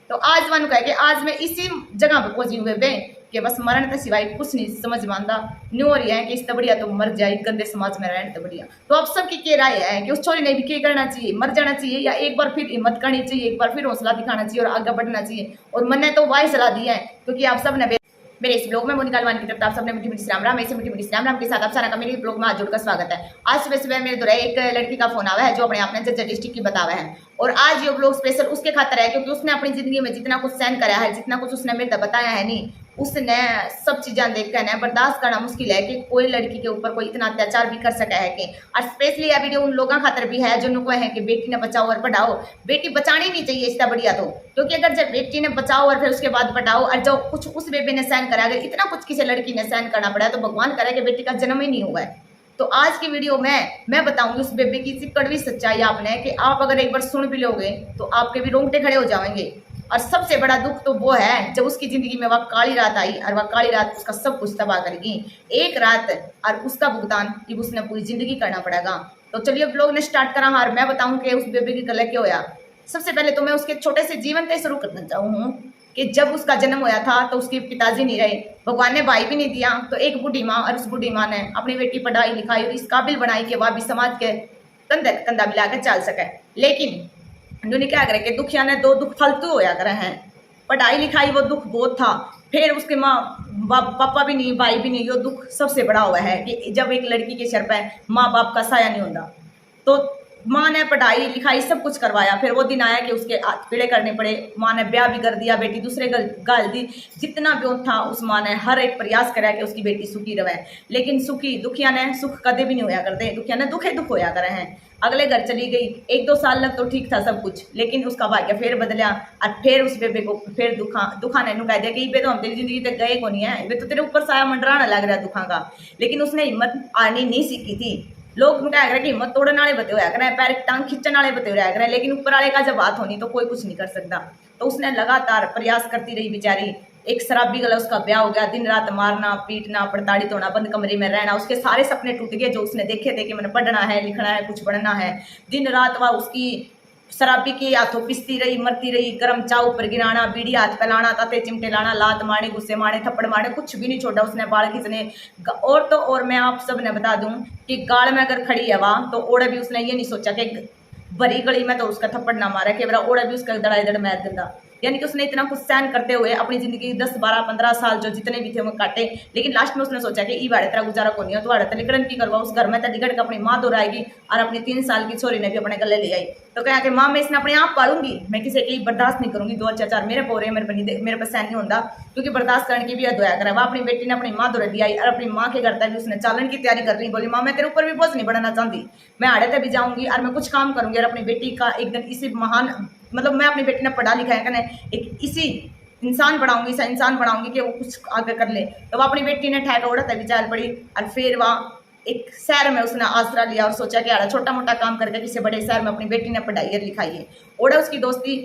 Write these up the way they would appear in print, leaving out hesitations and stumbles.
तो आज मानू कहे कि आज मैं इसी जगह पर पहुंची हूँ बेबे कि बस मरण के सिवाय कुछ नहीं समझ में आता। न्यू हो रही है कि इससे बढ़िया तो मर जाए गंदे समाज में रहने तो बढ़िया। तो आप सबकी क्या राय है कि उस छोरी ने भी क्या करना चाहिए, मर जाना चाहिए या एक बार फिर हिम्मत करनी चाहिए, एक बार फिर हौसला दिखाना चाहिए और आगे बढ़ना चाहिए। और मैंने तो वाही सलाह दी है क्योंकि आप सब ने मेरे इस ब्लॉग में मोनिका अलवानी की तरफ आप सबने मीठी मीठी राम राम, ऐसे मीठी मीठी राम राम के साथ आप सारा का मेरे ब्लॉग में आज जुड़कर स्वागत है। आज सुबह सुबह मेरे द्वारा एक लड़की का फोन आवा है जो अपने आप ने जज्जर डिस्ट्रिक्ट की बतावा है और आज ये ब्लॉग स्पेशल उसके खातर है क्योंकि उसने अपनी जिंदगी में जितना कुछ सहन करा है, जितना कुछ उसने मेरे तक बताया है नहीं, उसने सब चीजें देख कर बर्दाश्त करना मुश्किल है कि कोई लड़की के ऊपर कोई इतना अत्याचार भी कर सका है कि। और स्पेशली यह वीडियो उन लोगों खातर भी है जो नुको है कि बेटी ने बचाओ और पढ़ाओ। बेटी बचानी नहीं चाहिए इसका बढ़िया तो, क्योंकि अगर जब बेटी ने बचाओ और फिर उसके बाद पढ़ाओ और जो कुछ उस बेबी ने सहन करा, अगर इतना कुछ किसी लड़की ने सहन करना पड़ा तो भगवान करे कि बेटी का जन्म ही नहीं हुआ है। तो आज की वीडियो में मैं बताऊंगी उस बेबी की कड़वी सच्चाई आपने कि आप अगर एक बार सुन भी लोगे तो आपके भी रोंगटे खड़े हो जाएंगे। और सबसे बड़ा दुख तो वो है जब उसकी जिंदगी में वह काली रात आई और वह काली रात उसका सब कुछ तबाह करेगी एक रात, और उसका भुगतान अब उसने पूरी जिंदगी करना पड़ेगा। तो चलिए ब्लॉग ने स्टार्ट करा और मैं बताऊं कि उस बेबी की गला क्या होया। सबसे पहले तो मैं उसके छोटे से जीवन से शुरू करना चाहूँ कि जब उसका जन्म होया था तो उसके पिताजी नहीं रहे, भगवान ने भाई भी नहीं दिया, तो एक बूढ़ी माँ और उस बूढ़ी माँ ने अपनी बेटी पढ़ाई लिखाई और इस काबिल बनाई कि वह भी समाज के कंधे कंधा मिलाकर चल सके। लेकिन उन्होंने क्या करे कि दुखिया ने दो दुख फालतू होया करे हैं। पढ़ाई लिखाई वो दुख बहुत था, फिर उसके माँ पापा भी नहीं, भाई भी नहीं, वो दुख सबसे बड़ा हुआ है कि जब एक लड़की के सर पे माँ बाप का साया नहीं होता। तो माँ ने पढ़ाई लिखाई सब कुछ करवाया, फिर वो दिन आया कि उसके हाथ पीड़े करने पड़े। माँ ने ब्याह भी कर दिया, बेटी दूसरे गाल दी। जितना भी था उस माँ ने हर एक प्रयास करा कि उसकी बेटी सुखी रहे, लेकिन सुखी दुखिया ने सुख कदे भी नहीं होया करते, दुखिया ने दुखे दुख होया करे हैं। अगले घर चली गई, एक दो साल तक तो ठीक था सब कुछ, लेकिन उसका भाग्य फिर बदला और फिर उस बेबे को फिर दुखा ने कह दिया कि बे तो हम तेरी जिंदगी तक गए को नहीं है, वे तो तेरे ऊपर साया मंडराना लग रहा है दुखा का। लेकिन उसने हिम्मत आनी नहीं सीखी थी। लोग क्या करें कि हिम्मत तोड़ने वाले बते हुए करें, पैर टांग खींचने वाले बते हुए करें, लेकिन ऊपर वाले का जब बात होनी तो कोई कुछ नहीं कर सकता। तो उसने लगातार प्रयास करती रही बेचारी। एक शराबी गला उसका ब्याह हो गया, दिन रात मारना पीटना प्रताड़ित होना, बंद कमरे में रहना, उसके सारे सपने टूट गए जो उसने देखे थे कि मैंने पढ़ना है लिखना है कुछ बनना है। दिन रात वह उसकी शराबी के हाथों पिसती रही, मरती रही, गर्म चाय ऊपर गिराना, बीड़ी हाथ पे लाना, ताते चिमटे लाना, लात मारने, गुस्से मारने, थप्पड़ मारने, कुछ भी नहीं छोड़ा उसने। बाल खींचने और तो और मैं आप सब ने बता दूं कि गाड़ में अगर खड़ी है वह तो ओढ़े भी उसने ये नहीं सोचा कि भरी गली में तो उसका थप्पड़ ना मारा, कि ओढ़े भी उसका दड़ाई दड़ मैच दिंदा। यानी कि उसने इतना कुछ सहन करते हुए अपनी जिंदगी 10 12 15 साल जो जितने भी थे वो काटे, लेकिन लास्ट में उसने सोचा कि ई बाड़े तेरा गुजारा को नहीं हो, तो बाड़े तलिकड़न की करवा उस घर में तलिकड़ के अपनी माँ दोहराएगी और अपनी 3 साल की छोरी ने भी अपने गले ले आई। तो कहा कि माँ मैं इसने अपने आप पालूंगी, मैं किसी की बर्दाश्त नहीं करूंगी, दो अत्याचार मेरे पोरे मेरे पर सहन नहीं होता, क्योंकि बर्दाश्त करने की भी हद होया करे। वह अपनी बेटी ने अपनी माँ दोहरा दी आई और अपनी माँ के घर तक भी उसने चालन की तैयारी कर रही। बोली माँ मैं तेरे ऊपर भी बोझ नहीं बढ़ाना चाहती, मैं आड़े तक भी जाऊंगी और मैं कुछ काम करूंगी और अपनी बेटी का एक दिन इसी महान मतलब मैं अपनी बेटी ने पढ़ा लिखा है कहने एक इसी इंसान बनाऊंगी, ऐसा इंसान बनाऊंगी कि वो कुछ आगे कर ले। तो वह अपनी बेटी ने ठहका उड़ा तभी चाल पड़ी और फिर वह एक शहर में उसने आसरा लिया और सोचा कि यार छोटा मोटा काम करके किसी बड़े शहर में अपनी बेटी ने पढ़ाई है लिखाई है। ओढ़ा उसकी दोस्ती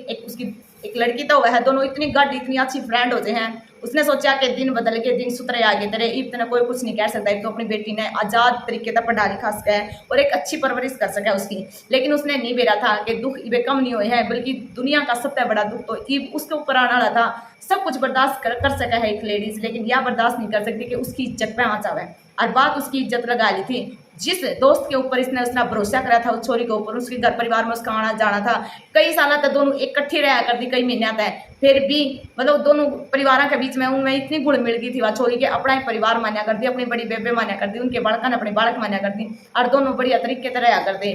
एक लड़की तो वह दोनों इतनी गढ़ इतनी अच्छी फ्रेंड होते हैं। उसने सोचा कि दिन बदल के दिन सुतरे आगे तेरे इतना कोई कुछ नहीं कह सकता, तो अपनी बेटी ने आजाद तरीके से पढ़ा लिखा सके और एक अच्छी परवरिश कर सके उसकी। लेकिन उसने नहीं बेरा था कि दुख इबे कम नहीं हुए हैं, बल्कि दुनिया का सबसे बड़ा दुख तो इब उसके ऊपर आने वाला था। सब कुछ बर्दाश्त कर सका है एक लेडीज, लेकिन यह बर्दाश्त नहीं कर सकती कि उसकी इज्जत पे आँच आवे। और बात उसकी इज्जत लगा ली थी जिस दोस्त के ऊपर इसने उसने भरोसा करा था, उस छोरी के ऊपर, उसके घर परिवार में उसका आना जाना था। कई साल तक दोनों इकट्ठी रहा करती, कई महीने तक, फिर भी मतलब दोनों परिवारों के बीच में उनमें इतनी गुण मिल गई थी वह छोरी के अपना ही परिवार मान्या करती, अपनी बड़ी बेबे मान्या करती, उनके बालक ने अपने बालक मान्या करती और दोनों बढ़िया तरीके से रहा करते।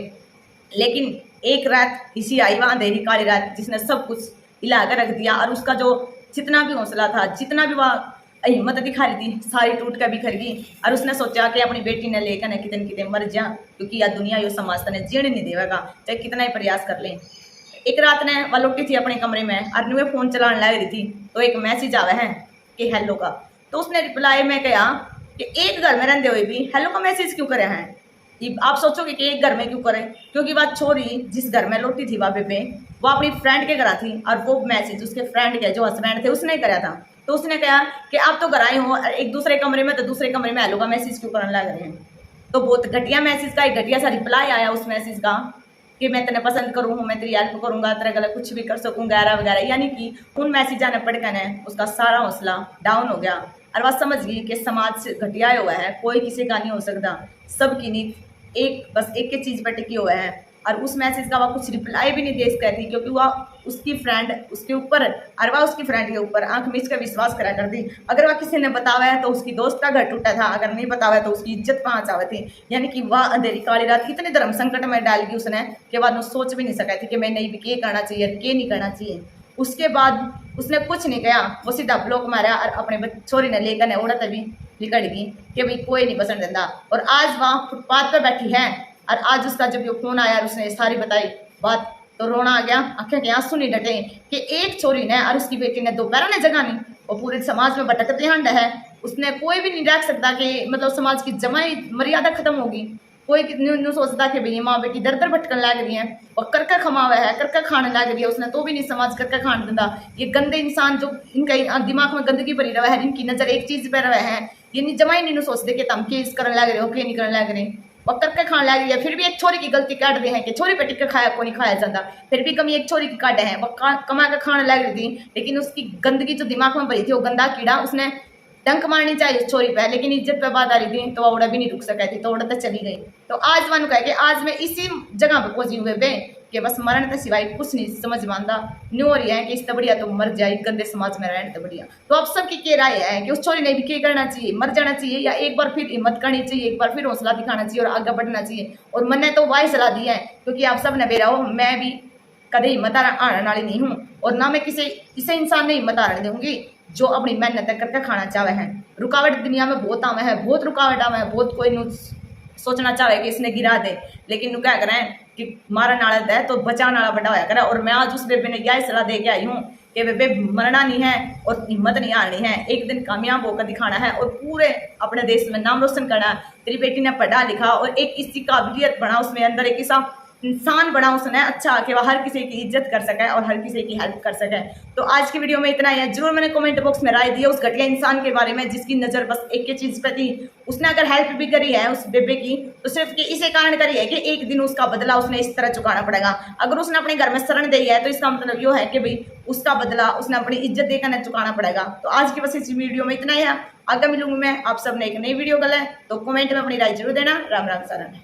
लेकिन एक रात इसी आई वह अंधेरी काली रात जिसने सब कुछ हिला कर रख दिया और उसका जो जितना भी हौसला था, जितना भी वह हिम्मत दिखा रही थी, सारी टूट कर बिखर गई। और उसने सोचा कि अपनी बेटी ने लेकर न कितने कितने मर जा, क्योंकि यह दुनिया यो समाज तने जीने नहीं देगा चाहे कितना ही प्रयास कर ले। एक रात ने वह लुटी थी अपने कमरे में और नुए फोन चलाने लग रही थी, तो एक मैसेज आवे है कि हेलो का। तो उसने रिप्लाई में कहा कि एक घर में रहते हुए भी हेलो का मैसेज क्यों करे हैं। आप सोचोगे कि एक घर में क्यों करे, क्योंकि वह छोरी जिस घर में लौटी थी वह बेबे वो अपनी फ्रेंड के घर थी और वो मैसेज उसके फ्रेंड के जो हस्बैंड थे उसने कराया था। तो उसने कहा कि आप तो घर आए हो एक दूसरे कमरे में, तो दूसरे कमरे में हेलो का मैसेज क्यों करने लग रहे हैं। तो बहुत घटिया मैसेज का एक घटिया सा रिप्लाई आया उस मैसेज का कि मैं तेने पसंद करूँ हूँ, मैं तेरी हेल्प करूंगा, तेरे गले कुछ भी कर सकूंगा वगैरह वगैरह। यानी कि उन मैसेज आने पड़कर उसका सारा हौसला डाउन हो गया और वह समझ गई कि समाज से घटिया हुआ है, कोई किसी का नहीं हो सकता, सबकी नीत एक बस एक ही चीज पर टिकी हुआ है। और उस मैसेज का वह कुछ रिप्लाई भी नहीं दे सकती थी, क्योंकि वह उसकी फ्रेंड उसके ऊपर और वह उसकी फ्रेंड के ऊपर आंख मीच कर विश्वास करा करती। अगर वह किसी ने बतावा है तो उसकी दोस्त का घर टूटा था, अगर नहीं बतावा है तो उसकी इज्जत कहाँ चाहती थी। यानी कि वह अंधेरी काली रात इतने धर्म संकट में डाल गई उसने कि वह सोच भी नहीं सका थी कि मैं नहीं भी क्या करना चाहिए क्या नहीं करना चाहिए। उसके बाद उसने कुछ नहीं किया, वो सीधा ब्लॉक मारा और अपने छोरी ने लेकर उड़त भी निकल गई कि भाई कोई नहीं पसंद देता। और आज वह फुटपाथ पर बैठी है और आज उसका जब ये फोन आया और उसने सारी बताई बात तो रोना आ गया, आंखें के आंसू नहीं डटे कि एक छोरी ने और उसकी बेटी ने दोपहर ने जगह नहीं, वो पूरे समाज में भटकते हंड है। उसने कोई भी नहीं रख सकता कि मतलब समाज की जमाई मर्यादा खत्म होगी। कोई न्यू सोचता कि भाई माँ बेटी दर दर भटकन लग रही है और करका खमावा है, करका खाने लग रही है, उसने तो भी नहीं समाज करका खाने देता। ये गंदे इंसान जो इनका दिमाग में गंदगी भरी रहा है, इनकी नजर एक चीज पर रहा है, ये जमाई नहीं सोचते कि तुम के करने लग रहे हो, के नहीं करने लग रहे, और करके खाने लग रही है। फिर भी एक छोरी की गलती काट रहे हैं कि छोरी पे टिक्का खाया को नहीं खाया जाता, फिर भी कमी एक छोरी की काटे हैं, वो कमा के खाने लग रही थी। लेकिन उसकी गंदगी जो दिमाग में भरी थी, वो गंदा कीड़ा उसने डंक मारनी चाहिए उस छोरी पे, लेकिन इज्जत पे बात आ रही थी तो वह उड़ा भी नहीं रुक सका थी, तो उड़ा तो चली गई। तो आज मानो कहे कि आज मैं इसी जगह पे पहुंची हुए बे कि बस मरण के सिवाय कुछ नहीं समझ मानता न्यू हो रही है कि इससे बढ़िया तो मर जाए, गंदे समाज में रहने तो बढ़िया। तो अब सबकी क्या राय है कि उस छोरी ने भी क्या करना चाहिए, मर जाना चाहिए या एक बार फिर हिम्मत करनी चाहिए, एक बार फिर हौसला दिखाना चाहिए और आगे बढ़ना चाहिए। और मैंने तो वही सलाह दी है, क्योंकि आप सब ने बेरा हो, मैं भी कदे हिम्मत आने वाली नहीं हूँ और ना मैं किसी इंसान ने हिम्मत आने दूंगी जो अपनी मेहनत करके खाना चाहे है। रुकावट दुनिया में बहुत आवे है, बहुत रुकावट आवे है, बहुत कोई सोचना चाहे कि इसने गिरा दे, लेकिन क्या करें कि मारन वाला दे तो बचाने वाला बड़ा होया करे। और मैं आज उस बेबे ने यह सलाह दे के आई हूँ कि बेबे मरना नहीं है और हिम्मत नहीं हारनी है, एक दिन कामयाब होकर दिखाना है और पूरे अपने देश में नाम रोशन करना है। तेरी बेटी ने पढ़ा लिखा और एक इसकी काबिलियत बना, उसमें अंदर एक ऐसा इंसान बना उसने अच्छा कि वह हर किसी की इज्जत कर सके और हर किसी की हेल्प कर सके। तो आज की वीडियो में इतना ही है। जरूर मैंने कमेंट बॉक्स में राय दी है उस घटिया इंसान के बारे में जिसकी नज़र बस एक ही चीज़ पर थी। उसने अगर हेल्प भी करी है उस बेबे की तो सिर्फ कि इसे कारण करी है कि एक दिन उसका बदला उसने इस तरह चुकाना पड़ेगा। अगर उसने अपने घर में शरण दी है तो इसका मतलब ये है कि भाई उसका बदला उसने अपनी इज्जत देकर चुकाना पड़ेगा। तो आज की बस इस वीडियो में इतना ही है। आगे मिलूंगी मैं आप सबने एक नई वीडियो गला है, तो कमेंट में अपनी राय जरूर देना। राम राम शरण।